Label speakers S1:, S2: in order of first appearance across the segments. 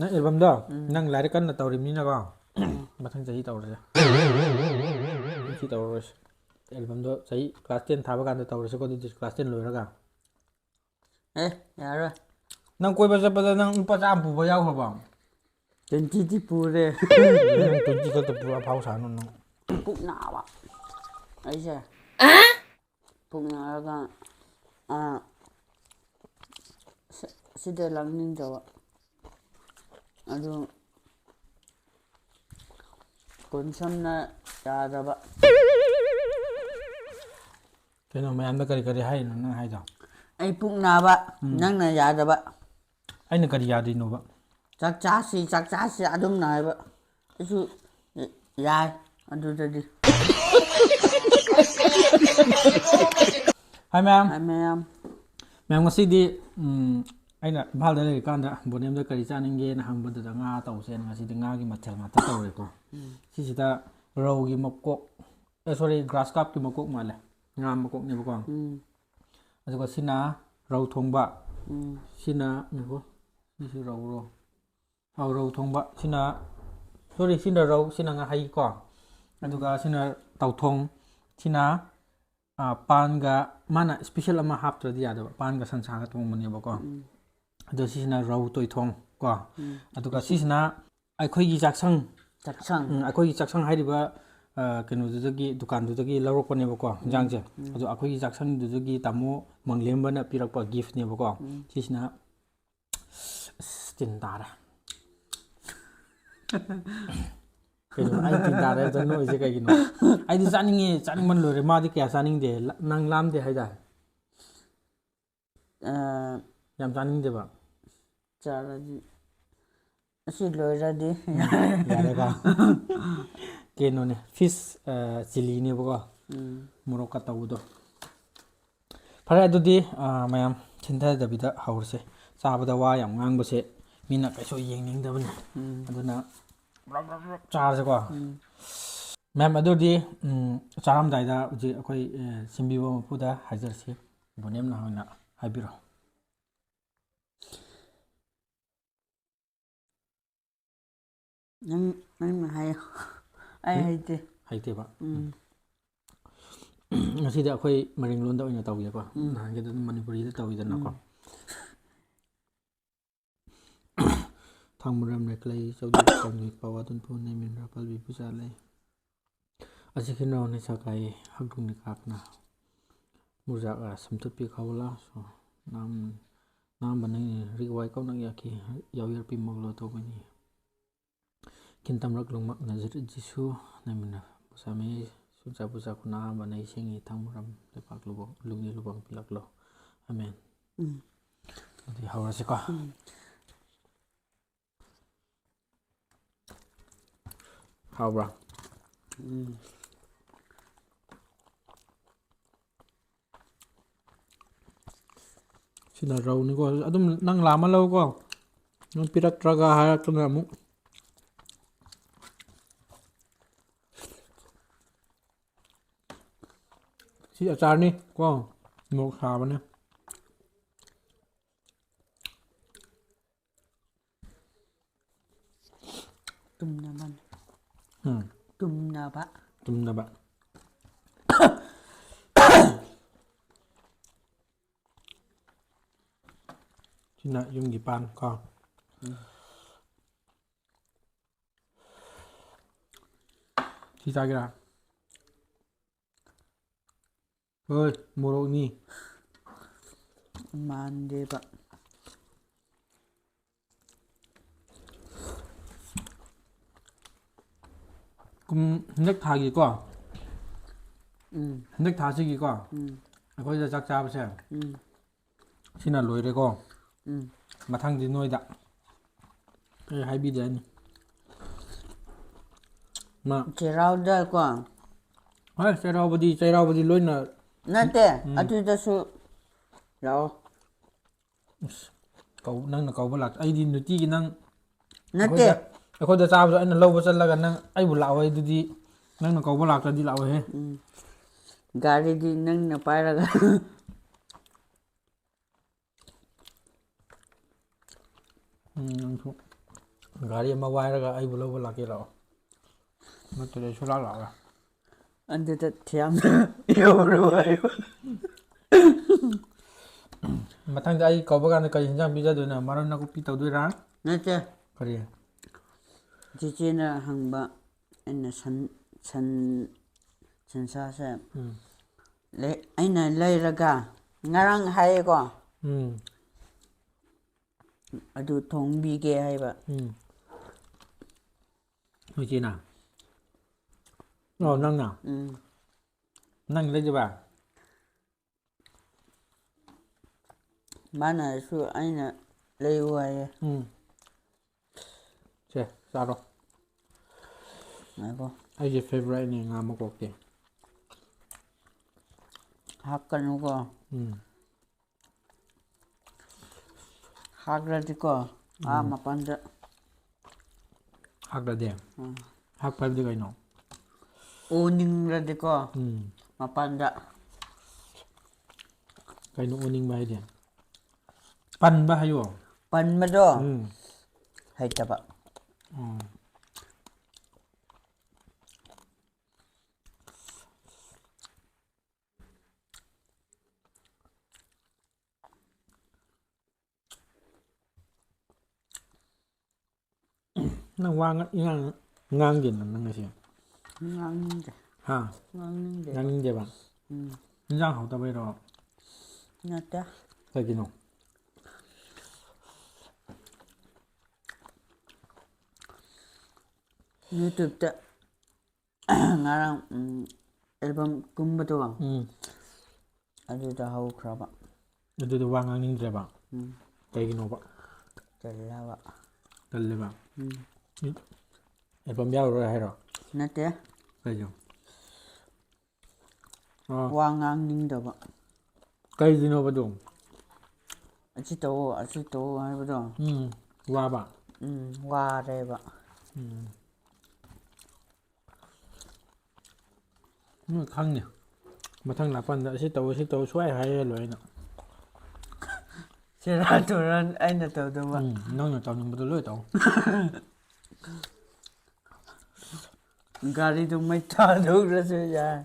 S1: ꯅꯪ ꯑꯦꯜꯕꯝꯗꯣ ꯅꯪ ꯂꯥꯏꯔꯤꯛ ꯀꯟꯅ ꯇꯧꯔꯤꯕꯅꯤꯅꯀꯣ ꯃꯊꯪ ꯆꯍꯤ ꯇꯧꯔꯁꯦ ꯁꯤ ꯇꯧꯔꯔꯣꯏꯁꯦ ꯑꯦꯜꯕꯝꯗꯣ ꯆꯍꯤ ꯀ꯭ꯂꯥꯁ 10 ꯊꯥꯕ ꯀꯥꯟꯗ ꯇꯧꯔꯁꯤꯀꯣ ꯑꯗꯨꯗꯤ ꯀ꯭ꯂꯥꯁ 10 ꯂꯣꯏꯔꯒ
S2: ꯌꯥꯔꯣꯏ
S1: ꯅꯪ ꯀꯣꯏꯕ ꯆꯠꯄꯗ ꯅꯪ ꯂꯨꯄꯥ 100 ꯄꯨꯕ ꯌꯥꯎꯈ꯭ꯔꯕꯣ
S2: 20ꯗꯤ ꯄꯨꯔꯦ
S1: ꯅꯪ 20 ꯈꯛꯇ ꯄꯨꯔ ꯑꯐꯥꯎ ꯁꯥꯅꯨ ꯅꯪ
S2: ꯄꯨꯛ ꯅꯥꯕ ꯑꯩꯁꯦ ꯄꯨꯛ ꯅꯥꯔꯒ ꯁꯤꯗ ꯂꯥꯛꯅꯤꯡꯗꯕ ꯑꯗꯨ ꯀꯣꯟꯁꯝꯅ ꯌꯥꯗꯕ
S1: ꯀꯩꯅꯣ ꯃꯌꯥꯝꯗ ꯀꯔꯤ ꯀꯔꯤ ꯍꯥꯏꯔꯤꯅꯣ ꯅꯪ ꯍꯥꯏꯗꯣ
S2: ꯑꯩ ꯄꯨꯛ ꯅꯥꯕ ꯅꯪꯅ ꯌꯥꯗꯕ
S1: ꯑꯩꯅ ꯀꯔꯤ ꯌꯥꯗꯣꯏꯅꯣꯕ
S2: ꯆꯥꯛ ꯆꯥꯁꯤ ꯑꯗꯨꯝꯅ ꯍꯥꯏꯕ ꯑꯩꯁꯨ ꯌꯥꯏ ꯑꯗꯨꯗꯗꯤ
S1: ꯍꯥꯏ ꯃꯌꯥꯝ
S2: ꯃꯌꯥꯝ
S1: ꯃꯌꯥꯝ ꯉꯁꯤꯗꯤ ꯑꯩꯅ ꯏꯝꯐꯥꯜꯗ ꯂꯩꯔꯤꯀꯥꯟꯗ ꯕꯣꯅꯦꯝꯗ ꯀꯔꯤ ꯆꯥꯅꯤꯡꯒꯦꯅ ꯍꯪꯕꯗꯨꯗ ꯉꯥ ꯇꯧꯁꯦꯅ ꯉꯁꯤꯗꯤ ꯉꯥꯒꯤ ꯃꯊꯦꯜ ꯉꯥꯛꯇ ꯇꯧꯔꯦꯀꯣ ꯁꯤꯁꯤꯗ ꯔꯧꯒꯤ ꯃꯀꯣꯛ ꯁꯣꯔꯤ ꯒ꯭ꯔꯥꯁ ꯀꯥꯞꯀꯤ ꯃꯀꯣꯛ ꯃꯥꯜꯂꯦ ꯉꯥ ꯃꯀꯣꯛꯅꯦꯕꯀꯣ ꯑꯗꯨꯒ ꯁꯤꯅ ꯔꯧ ꯊꯣꯡꯕ ꯁꯤꯅ ꯁꯤꯁꯨ ꯔꯧꯔꯣ ꯔꯧ ꯊꯣꯡꯕ ꯁꯤꯅ ꯁꯣꯔꯤ ꯁꯤꯅ ꯔꯧ ꯁꯤꯅ ꯉꯥꯍꯩ ꯀꯣ ꯑꯗꯨꯒ ꯁꯤꯅ ꯇꯥꯎꯊꯣꯡ ꯁꯤꯅ ꯄꯥꯟꯒ ꯃꯥꯅ ꯏꯁꯄꯤꯁꯦꯜ ꯑꯃ ꯍꯥꯞꯇ꯭ꯔꯗꯤ ꯌꯥꯗꯕ ꯄꯥꯟꯒ ꯁꯟꯁꯥꯒ ꯊꯣꯡꯕꯅꯦꯕꯀꯣ ꯑꯗꯣ ꯁꯤꯁꯤꯅ ꯔꯧ ꯇꯣꯏꯊꯣꯡ ꯀꯣ ꯑꯗꯨꯒ ꯁꯤꯁꯤꯅ ꯑꯩꯈꯣꯏꯒꯤ ꯆꯥꯛꯁꯪ ꯑꯩꯈꯣꯏꯒꯤ ꯆꯥꯛꯁꯪ ꯍꯥꯏꯔꯤꯕ ꯀꯩꯅꯣꯗꯨꯗꯒꯤ ꯗꯨꯀꯥꯟꯗꯨꯗꯒꯤ ꯂꯧꯔꯛꯄꯅꯦꯕꯀꯣ ꯌꯦꯟꯖꯥꯡꯁꯦ ꯑꯗꯣ ꯑꯩꯈꯣꯏꯒꯤ ꯆꯥꯛꯁꯪꯗꯨꯗꯒꯤ ꯇꯥꯃꯣ ꯃꯪꯂꯦꯝꯕꯅ ꯄꯤꯔꯛꯄ ꯒꯤꯐꯅꯦꯕꯀꯣ ꯁꯤꯁꯤꯅ ꯇꯤꯟ ꯇꯥꯔꯦ ꯀꯩꯅꯣ ꯑꯩ ꯇꯤꯟ ꯇꯥꯔꯦ ꯍꯥꯏꯕꯗ ꯅꯣꯏꯁꯦ ꯀꯩꯒꯤꯅꯣ ꯑꯩꯗꯤ ꯆꯥꯅꯤꯡꯉꯦ ꯆꯥꯅꯤꯡꯕ ꯂꯣꯏꯔꯦ ꯃꯥꯗꯤ ꯀꯌꯥ ꯆꯥꯅꯤꯡꯗꯦ ꯅꯪ ꯂꯥꯝꯗꯦ ꯍꯥꯏꯇꯥꯔꯦ ꯌꯥꯝ ꯆꯥꯅꯤꯡꯗꯦꯕ
S2: ꯆꯥꯔꯗꯤ ꯑꯁꯤ ꯂꯣꯏꯔꯗꯤ
S1: ꯌꯥꯔꯦꯀꯣ ꯀꯩꯅꯣꯅꯦ ꯐꯤꯁ ꯆꯤꯂꯤꯅꯦꯕꯀꯣ ꯃꯣꯔꯣꯛꯀ ꯇꯧꯕꯗꯣ ꯐꯔꯦ ꯑꯗꯨꯗꯤ ꯃꯌꯥꯝ ꯊꯤꯟꯊꯗꯕꯤꯗ ꯍꯧꯔꯁꯦ ꯆꯥꯕꯗ ꯋꯥ ꯌꯥꯝ ꯉꯥꯡꯕꯁꯦ ꯃꯤꯅ ꯀꯩꯁꯨ ꯌꯦꯡꯅꯤꯡꯗꯕꯅꯤ ꯑꯗꯨꯅ ꯆꯥꯔꯁꯦꯀꯣ ꯃꯦꯝ ꯑꯗꯨꯗꯤ ꯆꯥꯔꯝꯗꯥꯏꯗ ꯍꯧꯖꯤꯛ ꯑꯩꯈꯣꯏ ꯁꯤꯟꯕꯤꯕ ꯃꯄꯨꯗ ꯍꯥꯏꯖꯔꯁꯤ ꯕꯣꯅꯦꯝꯅ ꯑꯣꯏꯅ ꯍꯥꯏꯕꯤꯔꯣ
S2: ꯅꯪꯅ ꯍꯥꯏꯌꯣ ꯑꯩ ꯍꯩꯇꯦ
S1: ꯍꯩꯇꯦꯕ ꯉꯁꯤꯗꯤ ꯑꯩꯈꯣꯏ ꯃꯔꯤꯡꯂꯣꯟꯗ ꯑꯣꯏꯅ ꯇꯧꯒꯦꯀꯣ ꯅꯍꯥꯟꯒꯤꯗ ꯑꯗꯨꯝ ꯃꯅꯤꯄꯨꯔꯤꯗ ꯇꯧꯋꯤꯗꯅꯀꯣ ꯊꯥꯡꯃꯔꯝ ꯔꯦꯛꯂꯩ ꯆꯧꯗꯤ ꯀꯪꯂꯩ ꯄꯋꯥꯗꯨꯟꯄꯨ ꯅꯩꯃꯤꯟꯗ꯭ꯔ ꯄꯥꯜꯕꯤ ꯄꯨꯖꯥ ꯂꯩ ꯑꯁꯤꯈꯤꯅ ꯁꯥꯀꯥꯏ ꯍꯛꯗꯨꯡꯅꯤ ꯀꯥꯞꯅ ꯃꯨꯔꯖꯥꯛ ꯁꯝꯇꯨꯠꯄꯤ ꯈꯥꯎꯂꯥ ꯅꯥꯝꯕ ꯅꯪ ꯔꯤꯛꯋꯥꯏ ꯀꯧꯅꯛ ꯌꯥꯈꯤ ꯌꯥꯎꯌꯔꯄꯤ ꯃꯣꯒꯂꯣ ꯇꯧꯕꯅꯤ ꯀꯤꯟꯇꯝꯔꯛ ꯂꯨꯡꯃꯛ ꯅꯖꯔ ꯖꯤꯁꯨ ꯅꯩꯃꯤꯟꯅ ꯄꯨꯁꯥꯃꯤ ꯁꯨꯡꯆꯥ ꯄꯨꯖꯥ ꯈꯨꯅꯥꯕ ꯅꯩ ꯁꯤꯡꯉꯤ ꯊꯥꯡꯃꯔꯝ ꯂꯩꯄꯥꯛ ꯂꯨꯕꯣꯡ ꯂꯨꯡꯒꯤ ꯂꯨꯕꯣꯡ ꯄꯤꯂꯛꯂꯣ ꯑꯃꯦꯟ ꯑꯗꯨꯗꯤ ꯍꯧꯔꯁꯤꯀꯣ ꯍꯥꯎꯕ꯭ꯔꯥ ꯁꯤꯅ ꯔꯧꯅꯤꯀꯣ ꯑꯗꯨꯝ ꯅꯪ ꯂꯥꯝꯃ ꯂꯧꯀꯣ ꯅꯪ ꯄꯤꯔꯛꯇ꯭ꯔꯒ ꯍꯥꯏꯔꯛꯇꯅ ꯑꯃꯨꯛ ꯁꯤ ꯑꯆꯥꯔꯅꯤ ꯀꯣ ꯃꯣꯔꯣꯛ ꯁꯥꯕꯅꯦ ꯇꯨꯝꯅꯕ ꯁꯤꯅ ꯌꯨꯝꯒꯤ ꯄꯥꯟ ꯀꯣ ꯁꯤ ꯆꯥꯒꯦꯔꯥ ꯍꯣꯏ ꯃꯣꯔꯣꯛꯅꯤ
S2: ꯃꯥꯟꯗꯦꯕ
S1: ꯍꯟꯗꯛ ꯊꯥꯒꯤꯀꯣ ꯍꯟꯗꯛ ꯊꯥꯁꯤꯒꯤꯀꯣ ꯑꯩꯈꯣꯏꯗ ꯆꯥꯛ ꯆꯥꯕꯁꯦ ꯁꯤꯅ ꯂꯣꯏꯔꯦꯀꯣ ꯃꯊꯪꯗꯤ ꯅꯣꯏꯗ ꯑꯩ ꯍꯥꯏꯕꯤꯗ꯭ꯔꯅꯤ
S2: ꯆꯩꯔꯥꯎꯗꯀꯣ
S1: ꯍꯣꯏ ꯆꯩꯔꯥꯎꯕꯗꯤ ꯂꯣꯏꯅ
S2: ꯅꯠꯇꯦ ꯑꯗꯨꯗꯁꯨ ꯂꯥꯛꯑꯣ
S1: ꯅꯪꯅ ꯀꯧꯕ ꯂꯥꯛꯇ ꯑꯩꯗꯤ ꯅꯨꯡꯇꯤꯒꯤ ꯅꯪ
S2: ꯅꯠꯇꯦ
S1: ꯑꯩꯈꯣꯏꯗ ꯆꯥꯕꯗꯣ ꯑꯩꯅ ꯂꯧꯕ ꯆꯠꯂꯒ ꯅꯪ ꯑꯩꯕꯨ ꯂꯥꯛꯑꯣꯏ ꯑꯗꯨꯗꯤ ꯅꯪꯅ ꯀꯧꯕ ꯂꯥꯛꯇ꯭ꯔꯗꯤ ꯂꯥꯛꯑꯣꯏꯍꯦ
S2: ꯒꯥꯔꯤꯗꯤ ꯅꯪꯅ ꯄꯥꯏꯔꯒ
S1: ꯅꯪꯁꯨ ꯒꯥꯔꯤ ꯑꯃ ꯋꯥꯏꯔꯒ ꯑꯩꯕꯨ ꯂꯧꯕ ꯂꯥꯛꯀꯦ ꯂꯥꯛꯑꯣ ꯅꯠꯇ꯭ꯔꯗꯤ ꯁꯨꯡꯂꯥꯛ ꯂꯥꯛꯑꯣꯏ
S2: ꯑꯗꯨꯗ ꯊꯤꯌꯥꯝꯅ ꯌꯧꯔꯣ ꯍꯥꯏꯕ
S1: ꯃꯊꯪꯗ ꯑꯩ ꯀꯧꯕ ꯀꯥꯟꯗ ꯀꯔꯤ ꯌꯦꯟꯖꯥꯡ ꯄꯤꯖꯗꯣꯏꯅꯣ ꯃꯔꯣꯏ ꯅꯥꯀꯨꯞꯄꯤ ꯇꯧꯗꯣꯏꯔꯥ
S2: ꯅꯠꯇꯦ
S1: ꯀꯔꯤ
S2: ꯆꯤꯆꯦꯅ ꯍꯪꯕ ꯑꯩꯅ ꯁꯟꯁꯥꯁꯦ ꯑꯩꯅ ꯂꯩꯔꯒ ꯉꯔꯥꯡ ꯍꯥꯏꯌꯦꯀꯣ ꯑꯗꯨ ꯊꯣꯡꯕꯤꯒꯦ ꯍꯥꯏꯕ
S1: ꯅꯣꯏ ꯆꯦꯅ ꯑꯣ ꯅꯪꯅ ꯅꯪ ꯂꯩꯗꯣꯏꯕ
S2: ꯃꯥꯅꯁꯨ ꯑꯩꯅ ꯂꯩꯌꯨ ꯍꯥꯏꯌꯦ
S1: ꯁꯦ ꯆꯥꯔꯣ
S2: ꯉꯥꯏꯈꯣ
S1: ꯑꯩꯒꯤ ꯐꯦꯚꯣꯔꯥꯏꯠꯅꯦ ꯉꯥ ꯃꯀꯣꯛꯇꯤ
S2: ꯍꯥꯞꯀꯅꯨꯀꯣ ꯍꯥꯞꯔꯗꯤꯀꯣ ꯃꯄꯥꯟꯗ
S1: ꯍꯥꯞꯄ꯭ꯔꯗꯤ ꯍꯥꯞꯄ ꯍꯥꯏꯕꯗꯤ ꯀꯩꯅꯣ
S2: ꯑꯣꯅꯤꯡꯔꯗꯤꯀꯣ ꯃꯄꯥꯟꯗ
S1: ꯀꯩꯅꯣ ꯑꯣꯅꯤꯡꯕ ꯍꯥꯏꯗꯤ ꯄꯟꯕ ꯍꯥꯏꯌꯣ
S2: ꯄꯟꯕꯗꯣ ꯍꯩꯇꯕ
S1: ꯅꯪ ꯋꯥ ꯉꯥꯡꯗꯦꯅ ꯅꯪ ꯉꯁꯤ
S2: ꯉꯥꯡꯅꯤꯡꯗꯦ
S1: ꯍꯥ
S2: ꯉꯥꯡꯅꯤꯡꯗꯦꯕ
S1: ꯉꯥꯡꯅꯤꯡꯗꯦꯕ ꯏꯟꯖꯥꯡ ꯍꯥꯎꯇꯕꯩꯔꯣ
S2: ꯅꯠꯇꯦ
S1: ꯀꯩꯒꯤꯅꯣ
S2: ꯌꯨꯇ꯭ꯌꯨꯕꯇ ꯉꯔꯥꯡ ꯑꯦꯜꯕꯝ ꯀꯨꯝꯕꯗꯣ ꯑꯗꯨꯗ ꯍꯧꯈ꯭ꯔꯕ
S1: ꯑꯗꯨꯗ ꯋꯥ ꯉꯥꯡꯅꯤꯡꯗ꯭ꯔꯦꯕ ꯀꯩꯒꯤꯅꯣꯕ
S2: ꯇꯜꯂꯕ
S1: ꯇꯜꯂꯦꯕ ꯑꯦꯜꯕꯝ ꯌꯥꯎꯔꯔꯣꯏ ꯍꯥꯏꯔꯣ
S2: ꯅꯠꯇꯦ
S1: ꯀꯩꯒꯤ
S2: ꯋꯥ ꯉꯥꯡꯅꯤꯡꯗꯕ
S1: ꯀꯩꯒꯤꯅꯣꯕ ꯑꯗꯨ
S2: ꯑꯁꯤ ꯇꯧꯑꯣ ꯑꯁꯤ ꯇꯧꯑꯣ ꯍꯥꯏꯕꯗꯣ
S1: ꯋꯥꯕ
S2: ꯋꯥꯔꯦꯕ
S1: ꯈꯪꯅꯤ ꯃꯊꯪ ꯂꯥꯛꯄꯀꯥꯟꯗ ꯑꯁꯤ ꯇꯧ ꯁꯤ ꯇꯧ ꯁꯨꯡꯍꯥꯏ ꯍꯥꯏꯔꯂꯣꯏ ꯑꯩꯅ
S2: ꯁꯦꯔꯥꯟ ꯇꯨꯔꯥꯟ ꯑꯩꯅ ꯇꯧꯗꯧꯕ
S1: ꯅꯪꯅ ꯇꯧꯅꯤꯡꯕꯗꯣ ꯂꯣꯏ ꯇꯧ
S2: ꯒꯥꯔꯤꯗꯨ ꯃꯩ ꯊꯥꯗꯣꯛꯔꯁꯨ ꯌꯥꯏ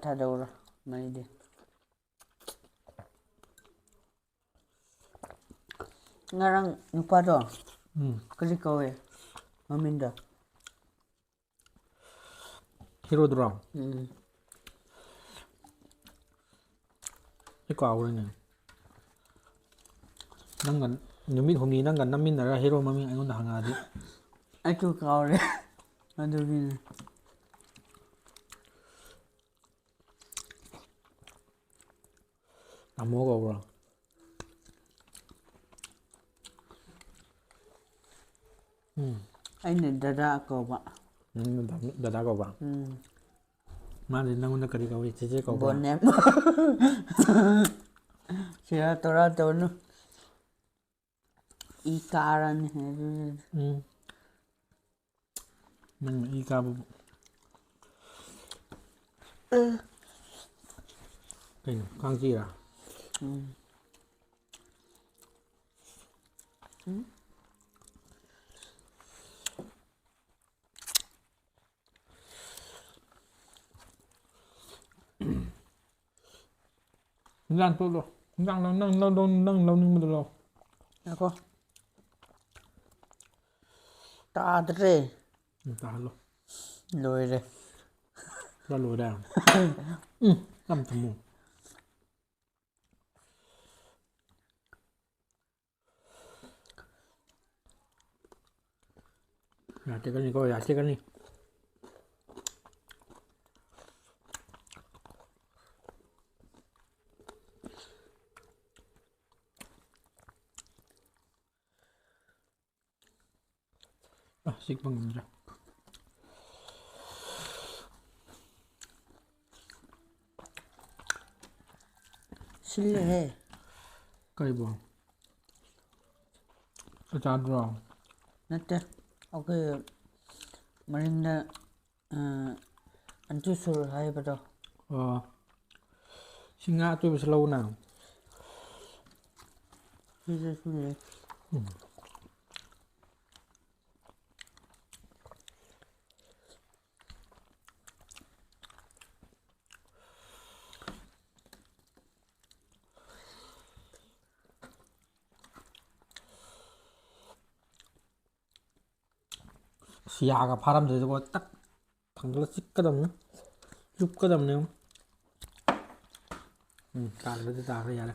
S2: ꯊꯥꯗꯧꯔꯣ ꯃꯩꯗꯤ ꯉꯔꯥꯡ ꯅꯨꯄꯥꯗꯣ ꯀꯔꯤ ꯀꯧꯋꯦ ꯃꯃꯤꯡꯗꯣ
S1: ꯍꯤꯔꯣꯗꯨꯔꯣ ꯑꯩ ꯀꯥꯎꯒ꯭ꯔꯦꯅꯦ ꯅꯪꯒ ꯅꯨꯃꯤꯠ ꯍꯨꯝꯅꯤ ꯅꯪꯒ ꯅꯝꯃꯤꯟꯅꯔꯒ ꯍꯦꯔꯣ ꯃꯃꯤꯡ ꯑꯩꯉꯣꯟꯗ ꯍꯪꯉꯛꯑꯗꯤ
S2: ꯑꯩꯁꯨ ꯀꯥꯎꯔꯦ ꯑꯗꯨꯒꯤꯅꯦ
S1: ꯇꯥꯃꯣ ꯀꯧꯕ꯭ꯔꯣ
S2: ꯑꯩꯅ ꯗꯗꯥ ꯀꯧꯕ
S1: ꯅꯪꯅ ꯗꯗꯥ ꯀꯧꯕ ꯃꯥꯗꯤ ꯅꯪꯉꯣꯟꯗ ꯀꯔꯤ ꯀꯧꯏ ꯆꯦꯆꯦ ꯀꯧꯕ꯭ꯔꯥ
S2: ꯕꯣꯅꯦꯝ ꯁꯦꯔꯥꯟ ꯇꯨꯔꯥꯟ ꯇꯧꯅꯨ ꯏ ꯀꯥꯔꯅꯤ
S1: ꯅꯪꯅ ꯏ ꯀꯥꯕꯕꯨ ꯀꯩꯅꯣ ꯀꯥꯡ ꯆꯤꯛꯏꯔꯥ ꯏꯟꯖꯥꯡ ꯇꯣꯠꯂꯣ ꯏꯟꯖꯥꯡ ꯅꯪ ꯂꯧꯅꯤꯡꯕꯗꯣ ꯂꯧ
S2: ꯉꯥꯏꯈꯣ ꯇꯥꯗ꯭ꯔꯦ
S1: ꯇꯥꯍꯜꯂꯣ
S2: ꯂꯣꯏꯔꯦ
S1: ꯄꯨꯔꯥ ꯂꯣꯏꯔꯦ ꯇꯞ ꯊꯝꯃꯨ ꯌꯥ ꯇꯦꯛꯀꯅꯤꯀꯣ ꯌꯥ ꯇꯦꯛꯀꯅꯤ ꯆꯤꯛꯄ ꯉꯝꯗ꯭ꯔꯦ
S2: ꯁꯤꯜꯂꯦꯍꯦ
S1: ꯀꯩꯕꯣ ꯆꯥꯛ ꯆꯥꯗ꯭ꯔꯣ
S2: ꯅꯠꯇꯦ ꯑꯩꯈꯣꯏ ꯃꯔꯤꯡꯗ ꯑꯟꯇꯨ ꯁꯨꯔ ꯍꯥꯏꯕꯗꯣ
S1: ꯑꯣ ꯁꯤ ꯉꯥ ꯑꯇꯣꯏꯕꯁꯨ ꯂꯧꯅ
S2: ꯁꯤꯗꯁꯨ ꯂꯩ
S1: ꯌꯥꯒ ꯐꯥꯔꯝꯗ꯭ꯔꯦꯗꯀꯣ ꯇꯛ ꯊꯥꯡꯒꯠꯂ ꯆꯤꯛꯀꯗꯕꯅꯤ ꯆꯨꯞꯀꯗꯕꯅꯤ ꯇꯥꯈ꯭ꯔꯗꯤ ꯇꯥꯈ꯭ꯔꯦ ꯌꯥꯔꯦ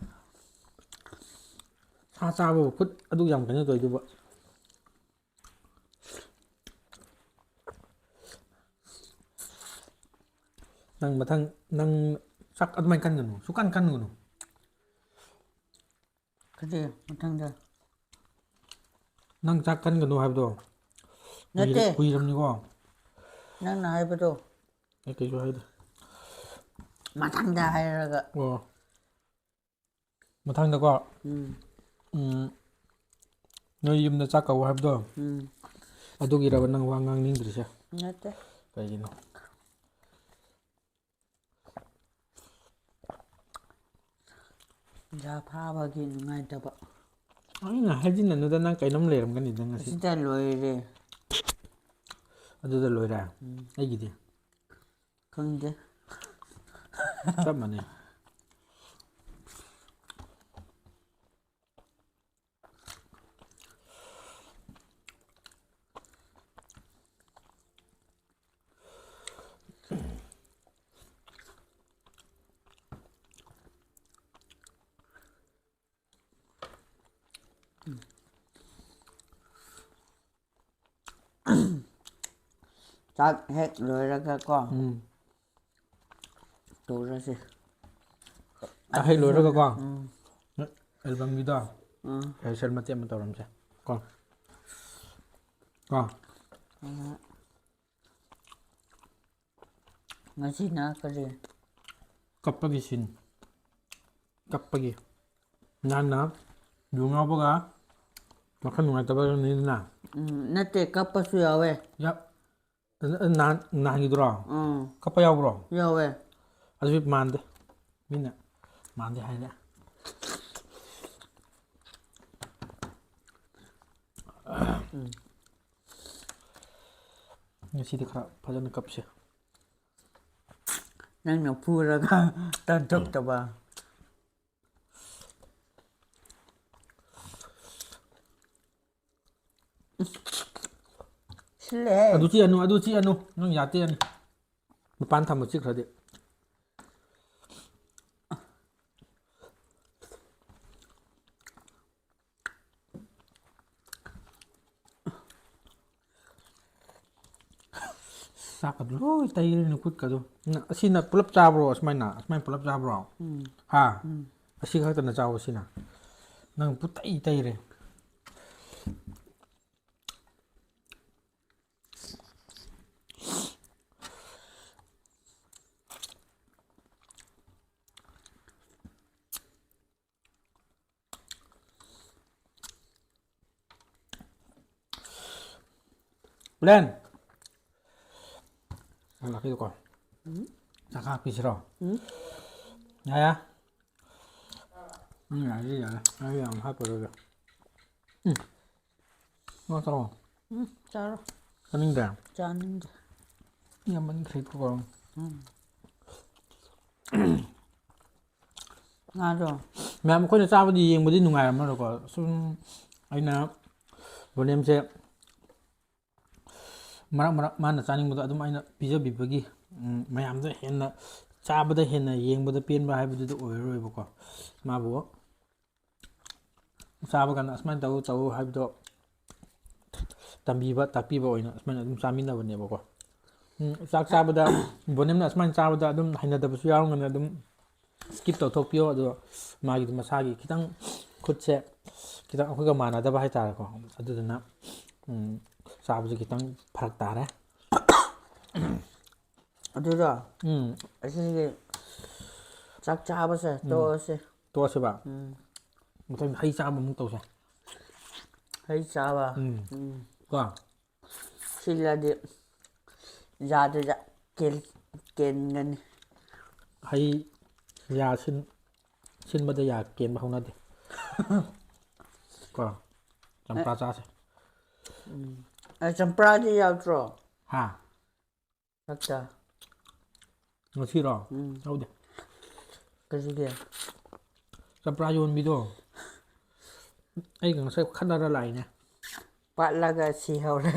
S1: ꯁꯥ ꯆꯥꯕꯕꯨ ꯈꯨꯠ ꯑꯗꯨ ꯌꯥꯝ ꯀꯩꯅꯣ ꯇꯧꯏꯗꯨꯕꯨ ꯅꯪ ꯃꯊꯪ ꯅꯪ ꯆꯥꯛ ꯑꯗꯨꯃꯥꯏꯅ ꯀꯟꯒꯅꯨ ꯁꯨꯀꯟ ꯀꯟꯒꯅꯨ
S2: ꯀꯔꯤ ꯃꯊꯪꯗ
S1: ꯅꯪ ꯆꯥꯛ ꯀꯟꯒꯅꯨ ꯍꯥꯏꯕꯗꯣ
S2: ꯅꯠꯇꯦ
S1: ꯀꯨꯏꯔꯕꯅꯤꯀꯣ
S2: ꯅꯪꯅ ꯍꯥꯏꯕꯗꯣ
S1: ꯑꯩ ꯀꯩꯁꯨ ꯍꯥꯏꯗꯦ
S2: ꯃꯊꯪꯗ ꯍꯥꯏꯔꯒ
S1: ꯑꯣ ꯃꯊꯪꯗꯀꯣ ꯅꯣꯏ ꯌꯨꯝꯗ ꯆꯥꯛ ꯀꯧ ꯍꯥꯏꯕꯗꯣ ꯑꯗꯨꯒꯤꯔꯕ ꯅꯪ ꯋꯥ ꯉꯥꯡꯅꯤꯡꯗ꯭ꯔꯤꯁꯦ
S2: ꯅꯠꯇꯦ
S1: ꯀꯩꯒꯤꯅꯣ
S2: ꯌꯥ ꯐꯥꯕꯒꯤ ꯅꯨꯡꯉꯥꯏꯇꯕ
S1: ꯑꯩꯅ ꯍꯥꯏꯖꯤꯟꯅꯅꯨꯗ ꯅꯪ ꯀꯩꯅꯣꯝ ꯂꯩꯔꯝꯒꯅꯤꯗ ꯉꯁꯤ
S2: ꯑꯁꯤꯗ ꯂꯣꯏꯔꯦ
S1: ꯑꯗꯨꯗ ꯂꯣꯏꯔꯦ ꯑꯩꯒꯤꯗꯤ
S2: ꯈꯪꯗꯦ
S1: ꯆꯞ ꯃꯥꯟꯅꯩ
S2: ꯆꯥꯛ ꯍꯦꯛ ꯂꯣꯏꯔꯒ ꯀꯣ
S1: ꯎꯝ
S2: ꯇꯧꯔꯁꯦ
S1: ꯆꯥꯛ ꯍꯦꯛ
S2: ꯑꯗꯨꯁꯨ
S1: ꯂꯣꯏꯔꯒꯀꯣ ꯑꯦꯜꯕꯝꯒꯤꯗꯣ
S2: ꯎꯝ
S1: ꯔꯤꯍꯔꯁꯦꯜ ꯃꯇꯦꯛ ꯑꯃ ꯇꯧꯔꯝꯁꯦ ꯀꯣ ꯀꯣ
S2: ꯉꯁꯤꯅ ꯀꯔꯤ
S1: ꯀꯞꯄꯒꯤ ꯁꯤꯟ ꯀꯞꯄꯒꯤ ꯅꯍꯥꯟꯅ ꯌꯨ ꯉꯥꯎꯕꯒ ꯋꯥꯈꯜ ꯅꯨꯡꯉꯥꯏꯇꯕꯅꯤꯗꯅ
S2: ꯅꯠꯇꯦ ꯀꯞꯄꯁꯨ ꯌꯥꯎꯋꯦ
S1: ꯅꯍꯥꯟꯒꯤꯗꯨꯔꯣ ꯀꯞꯄ ꯌꯥꯎꯕ꯭ꯔꯣ
S2: ꯌꯥꯎꯋꯦ
S1: ꯑꯗꯨꯗꯤ ꯃꯥꯟꯗꯦ ꯃꯤꯅ ꯃꯥꯟꯗꯦ ꯍꯥꯏꯔꯦ ꯉꯁꯤꯗꯤ ꯈꯔ ꯐꯖꯅ ꯀꯞꯁꯦ
S2: ꯅꯪꯅ ꯐꯨꯔꯒ ꯇꯥꯟꯊꯣꯛꯇꯕ ꯁꯤꯜꯂꯦꯍꯦ
S1: ꯑꯗꯨ ꯆꯤꯛꯑꯅꯨ ꯑꯗꯨ ꯆꯤꯛꯑꯅꯨ ꯅꯪ ꯌꯥ ꯇꯦꯛꯑꯅꯤ ꯃꯄꯥꯟ ꯊꯝꯃ ꯆꯤꯛꯈ꯭ꯔꯗꯤ ꯆꯥꯛꯀꯗꯣ ꯂꯣꯏ ꯇꯩꯔꯦꯅꯦ ꯈꯨꯠꯀꯗꯣ ꯑꯁꯤꯅ ꯄꯨꯂꯞ ꯆꯥꯕ꯭ꯔꯣ ꯑꯁꯨꯃꯥꯏꯅ ꯄꯨꯂꯞ ꯆꯥꯕ꯭ꯔꯣ ꯍꯥ ꯑꯁꯤ ꯈꯛꯇꯅ ꯆꯥꯎ ꯁꯤꯅ ꯅꯪ ꯄꯨꯠꯇꯩ ꯇꯩꯔꯦ ꯕ꯭ꯂꯦꯟ ꯂꯥꯛꯀꯦꯀꯣ ꯆꯥꯛ ꯍꯥꯞꯄꯤꯁꯤꯔꯣ ꯌꯥꯌꯥ ꯌꯥꯔꯦ ꯌꯥꯔꯦ ꯑꯩ ꯌꯥꯝ ꯍꯥꯞꯄꯔꯣꯏꯒꯦ ꯆꯥꯔꯣ
S2: ꯆꯥꯔꯣ
S1: ꯆꯥꯅꯤꯡꯗꯦ
S2: ꯆꯥꯅꯤꯡꯗꯦ
S1: ꯌꯥꯝꯃꯟꯈ꯭ꯔꯦꯀꯣ
S2: ꯉꯥꯗꯣ
S1: ꯃꯌꯥꯝ ꯑꯩꯈꯣꯏꯅ ꯆꯥꯕꯗꯤ ꯌꯦꯡꯕꯗꯤ ꯅꯨꯡꯉꯥꯏꯔꯝꯃꯔꯣꯏꯀꯣ ꯁꯨꯝ ꯑꯩꯅ ꯕꯣꯅꯦꯝꯁꯦ ꯃꯔꯛ ꯃꯔꯛ ꯃꯥꯅ ꯆꯥꯅꯤꯡꯕꯗꯣ ꯑꯗꯨꯝ ꯑꯩꯅ ꯄꯤꯖꯕꯤꯕꯒꯤ ꯃꯌꯥꯝꯗ ꯍꯦꯟꯅ ꯆꯥꯕꯗ ꯍꯦꯟꯅ ꯌꯦꯡꯕꯗ ꯄꯦꯟꯕ ꯍꯥꯏꯕꯗꯨꯗꯤ ꯑꯣꯏꯔꯔꯣꯏꯕꯀꯣ ꯃꯥꯕꯨ ꯆꯥꯕ ꯀꯥꯟꯗ ꯑꯁꯨꯃꯥꯏꯅ ꯇꯧ ꯍꯥꯏꯕꯗꯣ ꯇꯝꯕꯤꯕ ꯇꯥꯛꯄꯤꯕ ꯑꯣꯏꯅ ꯑꯁꯨꯃꯥꯏꯅ ꯑꯗꯨꯝ ꯆꯥꯃꯤꯟꯅꯕꯅꯦꯕꯀꯣ ꯆꯥꯛ ꯆꯥꯕꯗ ꯕꯣꯅꯦꯝꯅ ꯑꯁꯨꯃꯥꯏꯅ ꯆꯥꯕꯗ ꯑꯗꯨꯝ ꯍꯩꯅꯗꯕꯁꯨ ꯌꯥꯎꯔꯝꯒꯅꯤ ꯑꯗꯨꯝ ꯁ꯭ꯀꯤꯞ ꯇꯧꯊꯣꯛꯄꯤꯌꯣ ꯑꯗꯣ ꯃꯥꯒꯤꯗꯤ ꯃꯁꯥꯒꯤ ꯈꯤꯇꯪ ꯈꯨꯠꯁꯦ ꯈꯤꯇꯪ ꯑꯩꯈꯣꯏꯒ ꯃꯥꯟꯅꯗꯕ ꯍꯥꯏꯇꯥꯔꯦꯀꯣ ꯑꯗꯨꯗꯨꯅ ꯆꯥꯕꯁꯦ ꯈꯤꯇꯪ ꯐꯔꯛ ꯇꯥꯔꯦ
S2: ꯑꯗꯨꯗꯣ ꯑꯁꯤꯒꯤ ꯆꯥꯛ ꯆꯥꯕꯁꯦ ꯇꯣꯛꯑꯁꯦ
S1: ꯇꯣꯛꯑꯁꯦꯕ ꯃꯊꯪ ꯍꯩ ꯆꯥꯕ ꯑꯃꯨꯛ ꯇꯧꯁꯦ
S2: ꯍꯩ ꯆꯥꯕ
S1: ꯀꯣ
S2: ꯁꯤꯜꯂꯗꯤ ꯌꯥꯗꯨꯗ ꯀꯦꯟꯒꯅꯤ
S1: ꯍꯩ ꯌꯥ ꯁꯤꯟꯕꯗ ꯌꯥ ꯀꯦꯟꯕ ꯍꯧꯅꯗꯦ ꯀꯣ ꯆꯝꯄ꯭ꯔꯥ ꯆꯥꯁꯦ
S2: ꯆꯝꯄ꯭ꯔꯥꯗꯤ ꯌꯥꯎꯗ꯭ꯔꯣ
S1: ꯍꯥ
S2: ꯆꯥꯛꯇ
S1: ꯉꯁꯤꯔꯣ ꯌꯥꯎꯗꯦ
S2: ꯀꯩꯒꯤ
S1: ꯆꯝꯄ꯭ꯔꯥ ꯌꯣꯟꯕꯤꯗꯣ ꯑꯩꯒ ꯉꯁꯥꯏ ꯈꯠꯅꯔ ꯂꯥꯛꯏꯅꯦ
S2: ꯄꯥꯠꯂꯒ ꯁꯤꯍꯧꯔꯦ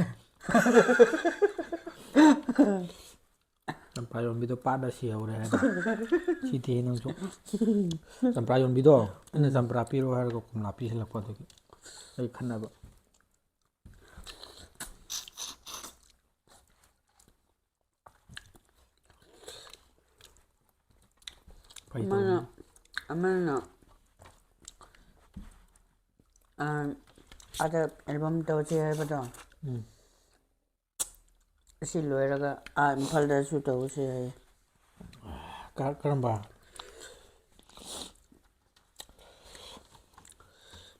S1: ꯆꯝꯄ꯭ꯔꯥ ꯌꯣꯟꯕꯤꯗꯣ ꯄꯥꯠꯂ ꯁꯤꯍꯧꯔꯦ ꯍꯥꯏꯕ ꯁꯤꯗꯦꯍꯦ ꯅꯪꯁꯨ ꯆꯝꯄ꯭ꯔꯥ ꯌꯣꯟꯕꯤꯗꯣ ꯑꯩꯅ ꯆꯝꯄ꯭ꯔꯥ ꯄꯤꯔꯣ ꯍꯥꯏꯔꯒ ꯀꯣꯝꯂꯥ ꯄꯤꯁꯤꯜꯂꯛꯄ ꯑꯗꯨꯒꯤ ꯑꯩ ꯈꯠꯅꯕ ꯀꯩ ꯇꯧꯔꯤꯅꯣ
S2: ꯑꯃꯅ ꯑꯗ ꯑꯦꯜꯕꯝ ꯇꯧꯁꯦ ꯍꯥꯏꯕꯗꯣ ꯑꯁꯤ ꯂꯣꯏꯔꯒ ꯏꯝꯐꯥꯜꯗꯁꯨ ꯇꯧꯁꯦ ꯍꯥꯏꯌꯦ
S1: ꯀꯔꯝꯕ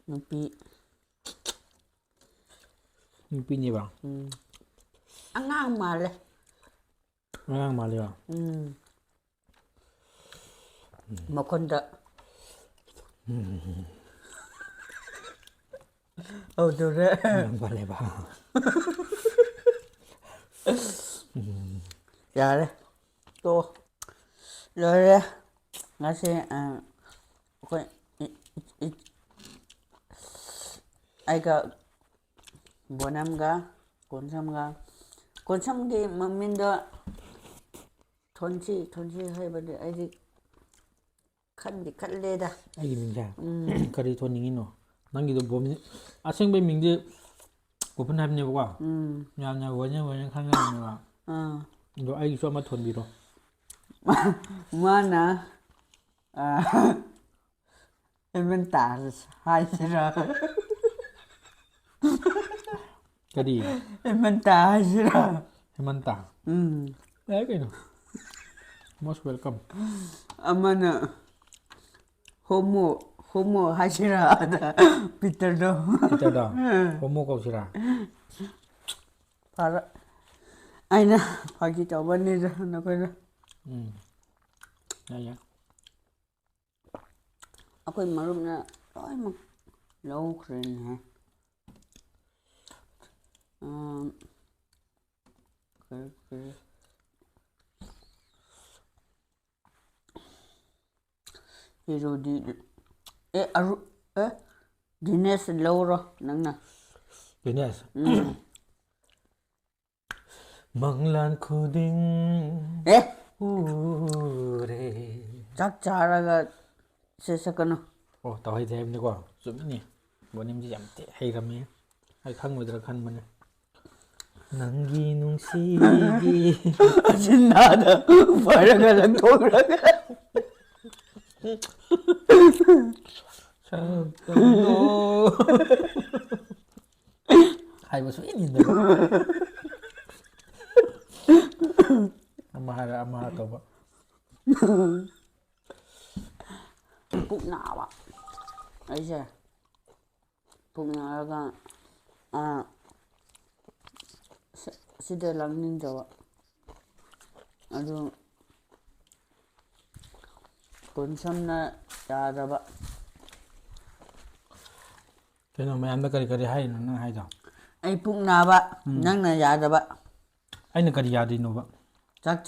S2: ꯅꯨꯄꯤ
S1: ꯅꯨꯄꯤꯅꯦꯕ
S2: ꯑꯉꯥꯡ ꯃꯥꯜꯂꯦ
S1: ꯑꯉꯥꯡ ꯃꯥꯜꯂꯦꯕ
S2: ꯃꯈꯣꯟꯗ ꯍꯧꯗꯧꯔꯦ
S1: ꯑꯉꯥꯡ ꯃꯥꯜꯂꯦꯕ
S2: ꯌꯥꯔꯦ ꯇꯣ ꯂꯣꯏꯔꯦ ꯉꯁꯤ ꯑꯩꯈꯣꯏ ꯑꯩꯒ ꯕꯣꯅꯝꯒ ꯀꯣꯟꯁꯝꯒꯤ ꯃꯃꯤꯡꯗ ꯊꯣꯟꯁꯤ ꯍꯥꯏꯕꯗꯤ ꯑꯩꯗꯤ ꯈꯜꯂꯦꯗ
S1: ꯑꯩꯒꯤ ꯃꯤꯡꯁꯦ ꯀꯔꯤ ꯊꯣꯟꯅꯤꯡꯉꯤꯅꯣ ꯅꯪꯒꯤꯗꯣ ꯑꯁꯦꯡꯕꯩ ꯃꯤꯡꯗꯤ ꯒꯣꯄꯟ ꯍꯥꯏꯕꯅꯦꯕꯀꯣ ꯌꯥꯝꯅ ꯋꯥꯔꯅ ꯈꯪꯅꯕꯅꯦꯕ ꯑꯗꯣ ꯑꯩꯒꯤꯁꯨ ꯑꯃ ꯊꯣꯟꯕꯤꯔꯣ
S2: ꯃꯥꯅ ꯑꯦꯃꯟ ꯇꯥꯔꯁ ꯍꯥꯏꯁꯤꯔ
S1: ꯀꯔꯤ
S2: ꯍꯦꯃꯟꯇꯥ ꯍꯥꯏꯁꯤꯔ
S1: ꯍꯦꯃꯟꯇꯥ ꯌꯥꯏ ꯀꯩꯅꯣ ꯃꯣꯁ ꯋꯦꯜꯀꯝ
S2: ꯑꯃꯅ ꯍꯣꯃꯣ ꯍꯥꯏꯁꯤꯔꯥ ꯄꯤꯇꯔꯗꯣ
S1: ꯄꯤꯇꯔꯗꯣ ꯍꯣꯃꯣ ꯀꯧꯁꯤꯔꯥ
S2: ꯐꯔꯦ ꯑꯩꯅ ꯐꯥꯒꯤ ꯇꯧꯕꯅꯤꯗ ꯅꯈꯣꯏꯅ
S1: ꯌꯥꯏ
S2: ꯑꯩꯈꯣꯏ ꯃꯔꯨꯞꯅ ꯂꯣꯏꯅꯃꯛ ꯂꯧꯈ꯭ꯔꯦꯅꯦ ꯀꯔꯤ ꯍꯤꯔꯣꯗꯤ ꯗꯤꯅꯦꯁ ꯂꯧꯔꯣ ꯅꯪꯅ
S1: ꯗꯤꯅꯦꯁ ꯃꯪꯂꯥꯟ ꯈꯨꯗꯤꯡ ꯎꯔꯦ
S2: ꯆꯥꯛ ꯆꯥꯔꯒ ꯁꯛꯀꯅꯨ
S1: ꯑꯣ ꯇꯧꯍꯩꯗꯦ ꯍꯥꯏꯕꯅꯤꯀꯣ ꯆꯨꯝꯃꯤꯅꯤ ꯕꯣꯅꯤꯝꯁꯤ ꯌꯥꯝ ꯍꯩꯔꯝꯃꯦ ꯑꯩ ꯈꯪꯉꯣꯏꯗ꯭ꯔꯥ ꯈꯟꯕꯅꯦ ꯅꯪꯒꯤ ꯅꯨꯡꯁꯤꯒꯤ
S2: ꯑꯁꯤꯅꯥꯗ ꯐꯔꯒ ꯂꯪꯊꯣꯛꯈ꯭ꯔꯒ
S1: ꯁꯛꯇꯝꯗꯣ ꯍꯥꯏꯕ ꯁꯨꯛꯏꯟ ꯏꯟꯗꯕ ꯑꯃ ꯍꯥꯏꯔ ꯑꯃ ꯇꯧꯕ
S2: ꯄꯨꯛ ꯅꯥꯕ ꯑꯩꯁꯦ ꯄꯨꯛ ꯅꯥꯔꯒ ꯁꯤꯗ ꯂꯥꯛꯅꯤꯡꯗꯕ ꯑꯗꯨ ꯀꯣꯟꯁꯝꯅ ꯌꯥꯗꯕ
S1: ꯀꯩꯅꯣ ꯃꯌꯥꯝꯗ ꯀꯔꯤ ꯍꯥꯏꯔꯤꯅꯣ ꯅꯪ ꯍꯥꯏꯗꯣ
S2: ꯑꯩ ꯄꯨꯛ ꯅꯥꯕ ꯅꯪꯅ ꯌꯥꯗꯕ
S1: ꯑꯩꯅ ꯀꯔꯤ ꯌꯥꯗꯣꯏꯅꯣꯕ
S2: ꯆꯥꯛ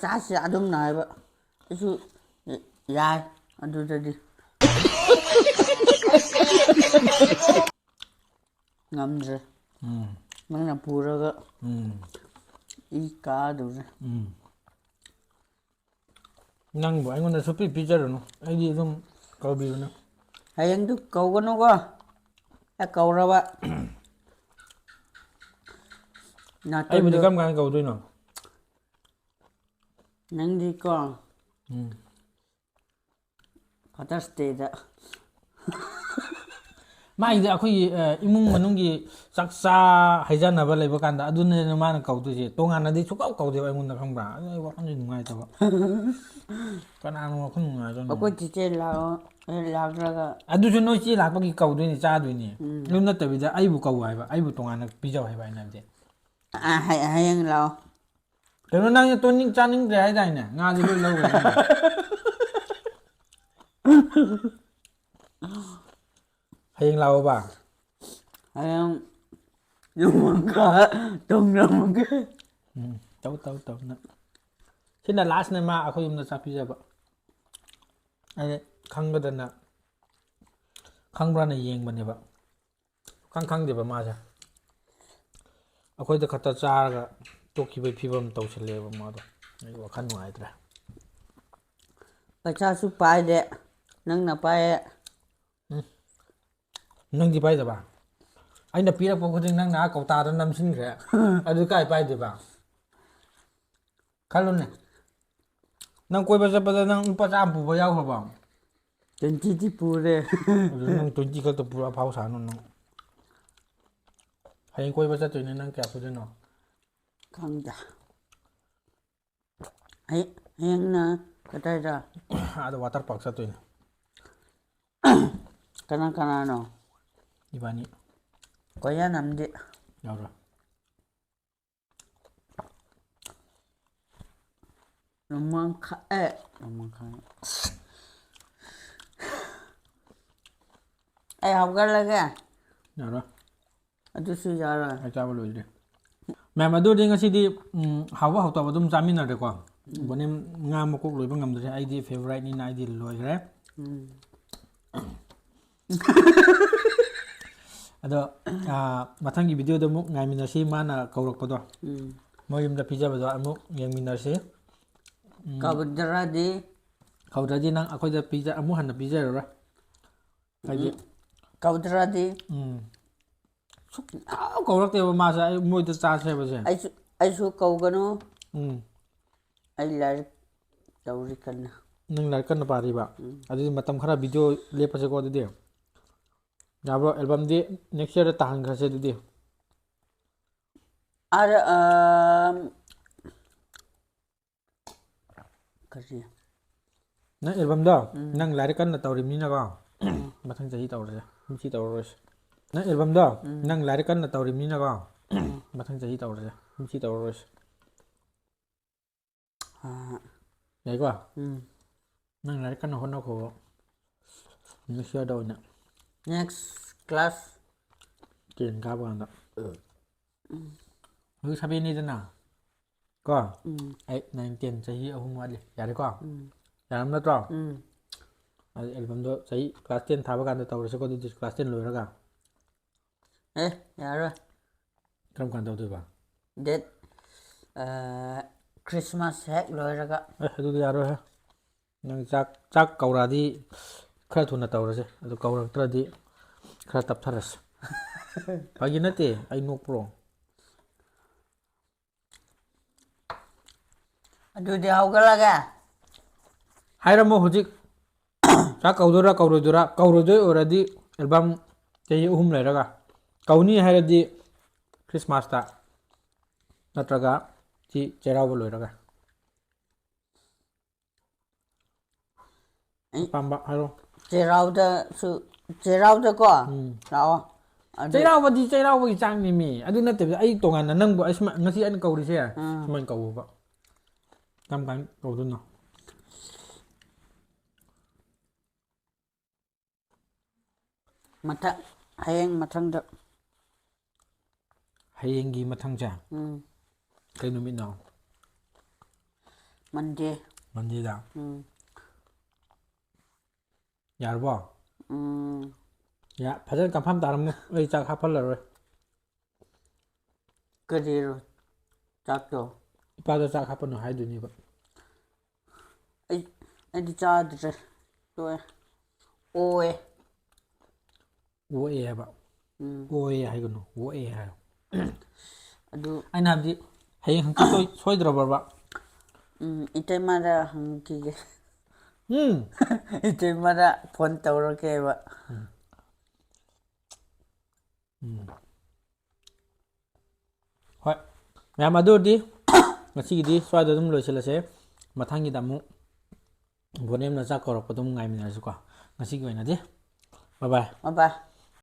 S2: ꯆꯥꯁꯤ ꯑꯗꯨꯝꯅ ꯍꯥꯏꯕ ꯑꯩꯁꯨ ꯌꯥꯏ ꯑꯗꯨꯗꯗꯤ ꯉꯝꯗ꯭ꯔꯦ ꯅꯪꯅ ꯄꯨꯔꯒ ꯏ ꯀꯥꯗꯧꯔꯦ
S1: ꯅꯪꯕꯨ ꯑꯩꯉꯣꯟꯗ ꯁꯨꯡꯄꯤ ꯄꯤꯖꯔꯨꯅꯨ ꯑꯩꯗꯤ ꯑꯗꯨꯝ ꯀꯧꯕꯤꯕꯅꯦ
S2: ꯍꯌꯦꯡꯗꯨ ꯀꯧꯒꯅꯨꯀꯣ ꯀꯧꯔꯕ
S1: ꯑꯩꯕꯨꯗꯤ
S2: ꯅꯥꯇꯣꯟꯗꯣ
S1: ꯀꯔꯝ ꯀꯥꯟꯗ ꯀꯧꯗꯣꯏꯅꯣ
S2: ꯅꯪꯗꯤꯀꯣ ꯐꯥꯗꯔꯁ ꯗꯦꯗ
S1: ꯃꯥꯒꯤꯗꯤ ꯑꯩꯈꯣꯏꯒꯤ ꯏꯃꯨꯡ ꯃꯅꯨꯡꯒꯤ ꯆꯥꯛꯆꯥ ꯍꯩꯖꯅꯕ ꯂꯩꯕ ꯀꯥꯟꯗ ꯑꯗꯨꯅꯦꯅ ꯃꯥꯅ ꯀꯧꯗꯣꯏꯁꯦ ꯇꯣꯉꯥꯟꯅꯗꯤ ꯁꯨꯡꯀꯧ ꯀꯧꯗꯦꯕ ꯑꯩꯉꯣꯟꯗ ꯈꯪꯕ꯭ꯔꯥ ꯑꯗꯨ ꯑꯩ ꯋꯥꯈꯜꯁꯦ ꯅꯨꯡꯉꯥꯏꯇꯕ ꯀꯅꯥꯅꯣ ꯋꯥꯈꯜ ꯅꯨꯡꯉꯥꯏꯗꯣꯏꯅꯣ
S2: ꯑꯩꯈꯣꯏ ꯆꯤꯆꯦ ꯂꯥꯛꯂꯒ
S1: ꯑꯗꯨꯁꯨ ꯅꯣꯏ ꯆꯦ ꯂꯥꯛꯄꯒꯤ ꯀꯧꯗꯣꯏꯅꯤ ꯆꯥꯗꯣꯏꯅꯤ ꯑꯗꯨ ꯅꯠꯇꯕꯤꯗ ꯑꯩꯕꯨ ꯀꯧ ꯍꯥꯏꯕ ꯑꯩꯕꯨ ꯇꯣꯉꯥꯟꯅ ꯄꯤꯖꯧ ꯍꯥꯏꯕ ꯑꯩꯅ ꯍꯥꯏꯕꯗꯤ
S2: ꯍꯌꯦꯡ ꯂꯥꯛꯑꯣ
S1: Kaya nang yung tuning chaning dre ay na. Nga di lo lo. Hayang lao ba?
S2: Hayang yung mga tong na mga.
S1: Tao na. Sina last na ma ako yung nasa pizza ba? Ay khangda na. Khangbra na yeng ba ne ba? Khang di ba ma sa? Akoy da khata charga toki bai phibam tawsale ba ma do. Ai wakhan nuaitra.
S2: Pacha su pai de. Nang na pai.
S1: Nang di pai da ba? Ai na pira po khuding nang na kauta da namsin khre. Adu kai pai de ba? Khalun ne. Nang koi ba sa nang upa cha bu ba yaw ba?
S2: 20 ti pure.
S1: Nang 20 khal to pura phau sa no nang. Hayang koi ba sa to nang kya pu de no.
S2: Khangda. Hayang na katay da.
S1: Ada water park sa to ni.
S2: Kana no.
S1: Ibani.
S2: Koya namde.
S1: Yaura.
S2: Namang ka namang ka. Ay hawgar lagi.
S1: Yaura.
S2: Adu su yara.
S1: Ai cha ba loi de. Ma'am adu ding asi di hawa hawta ba dum chamin na de ko. Bonem nga mo ko loi ba ngam de ai di favorite ni na ai di loi gre. Ado mathang gi video da mu ngai minasi mana kaurok pa do. Mo yum da pizza ba do amu yang minasi.
S2: Kabudra di.
S1: Kaudra di nang akoy da pizza amu han da pizza ra. Ai
S2: Kabudra di.
S1: Kaurok te ba ma sa ai moi da cha se ba se.
S2: Ai su kaugano. Ai lar tauri kana.
S1: Nang lar kan pa ri ba. Adi matam khara video le pa se ko de. Yabro album di next year ta hang khase de.
S2: Ar kari.
S1: Na album da nang lar kan na tawri mi na ba. Mathang jahi tawre. Mi tawre. Na album da nang lar kan na tawri mi na ba. Mathang jahi tawre. Mi tawre. Yai ko. Nang lar kan na hon na ko. Next year da na.
S2: Next class.
S1: Ken ka ba na. Hu sabi ni na. Ko. 8 9 10 jahi ahum wali. Yare ko. Yaram na tro. Album do jahi class 10 thaba kan da tawre se ko di class 10 loi ra ga.
S2: Yara.
S1: Kram kan tawde ba.
S2: That Christmas hack loiraga.
S1: Adu yaro ha. Nang chak kaura di khara thuna tawre se. Adu kaura tra di khara tap tharas. Pagi nate ai nok pro.
S2: Adu di hawgalaga.
S1: Hairamo hujik chak kaudora kaurojoi oradi album jahi uhum lairaga. Kauni hairadi Christmas ta natraga ci cerau loiraga. Pamba haro.
S2: Cerau da ko. Rawa.
S1: Cerau ba di cerau ba chang ni mi. Adu na te ai tongan na nang bo asma ngasi an kauri se. Suman kau ba. Tam kan kau dun no.
S2: Matha hayang mathang da.
S1: Hayeng gi mathang cha. Kai no mi no.
S2: Monday.
S1: Monday da. Yar bo. Ya phajan confirm taram ai chak hapal la roi.
S2: Kadiro. Chak to.
S1: Ipa da chak hapal no hai du ni ba.
S2: Ai di cha de. To. Oe.
S1: Wo e ba. Wo e hai gno. Wo e hai.
S2: Adu
S1: Ai na di hayeng hang ki soidra ba.
S2: Itai mara hangki ge. Itai mara phone tawro ke ba.
S1: Hoi. Ma'am adu di ngasi di swada dum loisela se mathangi damu bonem na chak korok padum ngai min asu ko ngasi gi na di. Bye bye.
S2: Bye bye.